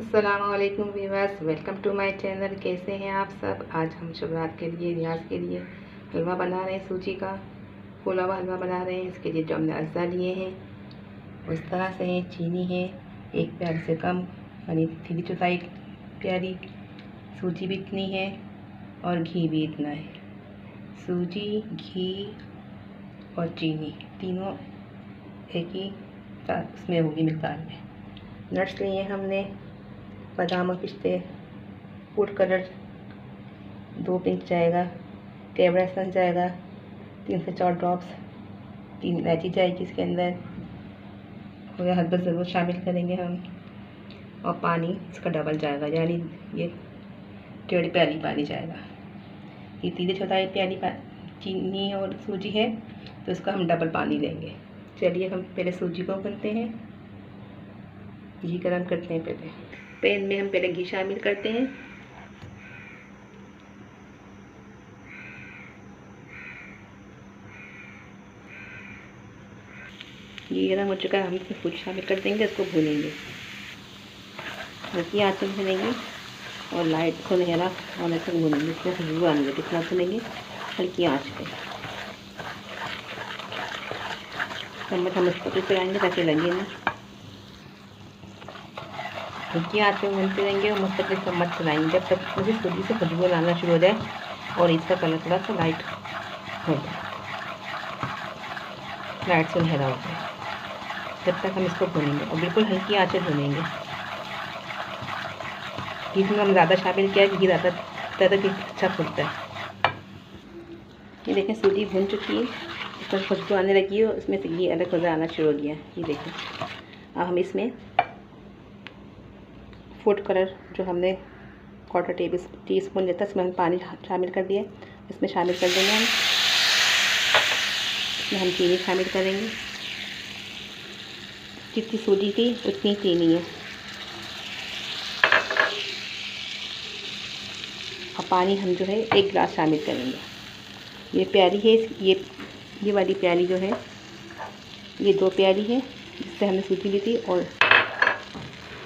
अस्सलामुअलैकुम viewers, welcome to my channel. कैसे हैं आप सब। आज हम शुरुआत के लिए रियाज के लिए हलवा बना रहे हैं। सूजी का फूला हुआ हलवा बना रहे हैं। इसके लिए जो हमने अज्जा लिए हैं उस तरह से हैं। चीनी है 1 प्याली से कम, यानी 3/4 प्याली। सूजी भी इतनी है और घी भी इतना है। सूजी, घी और चीनी तीनों एक ही उसमें होगी मिक़दार में। नट्स लिए हमने बादाम और पिस्ते। फूड कलर 2 पिंच जाएगा। कैमरा एसेंस जाएगा 3 से 4 ड्रॉप्स। 3 इलायची जाएगी इसके अंदर। और हलवा ज़रूर शामिल करेंगे हम। और पानी इसका डबल जाएगा, यानी ये 1.5 प्याली पानी जाएगा। ये 3/4 प्याली चीनी और सूजी है तो इसका हम डबल पानी लेंगे। चलिए हम पहले सूजी को भूनते हैं। घी गरम करते हैं। पहले पैन में हम पहले घी शामिल करते हैं। घी गरम हो चुका है, हम इसमें सूजी शामिल कर देंगे। इसको भूनेंगे, हल्की आंच में भूनेंगे और लाइट को नहरा होने तक भूनेंगे। इसमें खुशबू आने लगे कितना भूनेंगे, हल्की आंच पे। चम्मच हम इसको चलाएंगे ताकि लगे ना। हल्की आंच में भूनते रहेंगे और मुस्तकिल चम्मच चलाएंगे जब तक मुझे सूजी से खुशबू लाना शुरू हो जाए और इसका कलर थोड़ा सा लाइट हो जाए, लाइट से सुनहरा हो जाए। जब तक हम इसको भूनेंगे और बिल्कुल हल्की आंच में भूनेंगे। घी में हम ज़्यादा शामिल किया है, घी ज़्यादा घी अच्छा फूलता है। ये देखें सूजी भून चुकी है, इसमें खुशबू आने लगी है और इसमें से घी अलग नजर आना शुरू हो गया। ये देखें, अब हम इसमें फूड कलर जो हमने 1/4 टीस्पून लेता है, इसमें हम पानी शामिल कर दिया। इसमें शामिल कर देंगे हम। इसमें हम चीनी शामिल करेंगे। जितनी सूजी थी उतनी चीनी है। और पानी हम जो है 1 गिलास शामिल करेंगे। ये प्याली है, ये वाली प्याली जो है ये 2 प्याली है जिससे हमने सूजी ली थी और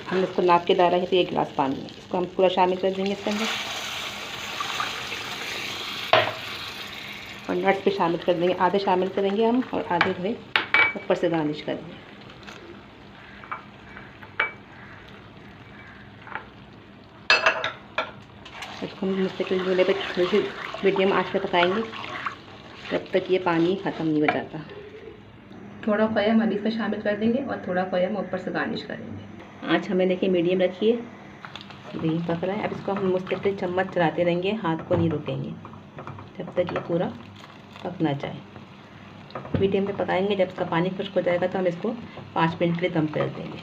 हमने इसको नाप के डाला है तो 1 गिलास पानी है। इसको हम पूरा शामिल कर देंगे इसके अंदर और नट्स भी शामिल कर देंगे। आधे शामिल करेंगे हम और आधे जो है ऊपर से गार्निश करेंगे। इसको हम मुस्तकिल चूल्हे पे थोड़ी सी मीडियम आंच पे पकाएंगे तब तक ये पानी ख़त्म नहीं हो जाता। थोड़ा खोया हम इसमें शामिल कर देंगे और थोड़ा खोया हम ऊपर से गार्निश करेंगे। आँच हमें देखिए मीडियम रखिए, घी पक रहा है। अब इसको हम मुस्तकिल चम्मच चलाते रहेंगे, हाथ को नहीं रोकेंगे जब तक ये पूरा पक ना जाए। मीडियम पे पकाएंगे। जब इसका पानी खुश्क हो जाएगा तो हम इसको 5 मिनट के लिए दम पे रख देंगे।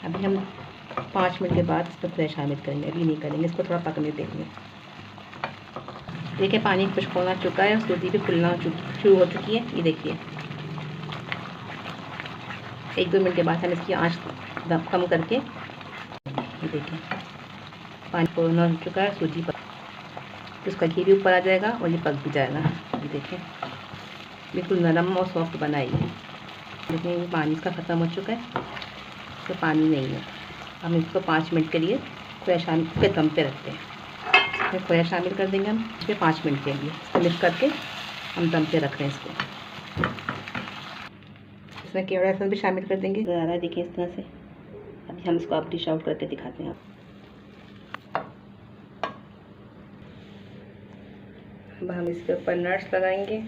अभी हम 5 मिनट के बाद इसको फ्रेश शामिल करेंगे, अभी नहीं करेंगे, इसको थोड़ा पकने देंगे। देखिए पानी खुश्क होना चुका है और सूजी भी फूलना शुरू हो चुकी है। ये देखिए 1-2 मिनट के बाद हम इसकी आंच कम करके, ये देखिए पानी फूलना हो चुका है, सूजी पक, उसका घी भी ऊपर आ जाएगा और ये पक भी जाएगा। ये देखिए बिल्कुल नरम और सॉफ्ट बनाई है। देखिए पानी इसका ख़त्म हो चुका है, तो पानी नहीं है। हम इसको 5 मिनट के लिए खोया शामिल के दम पे रखते हैं। इसमें खोया शामिल कर देंगे हम इसमें 5 मिनट के लिए। इसको मिक्स करके हम दम पे रख रहे हैं इसको। इसमें केवड़ा एसेंस भी शामिल कर देंगे। आ रहा है देखिए इस तरह से। अभी हम इसको आप डिश आउट करके दिखाते हैं। अब हम इसके ऊपर नट्स लगाएंगे।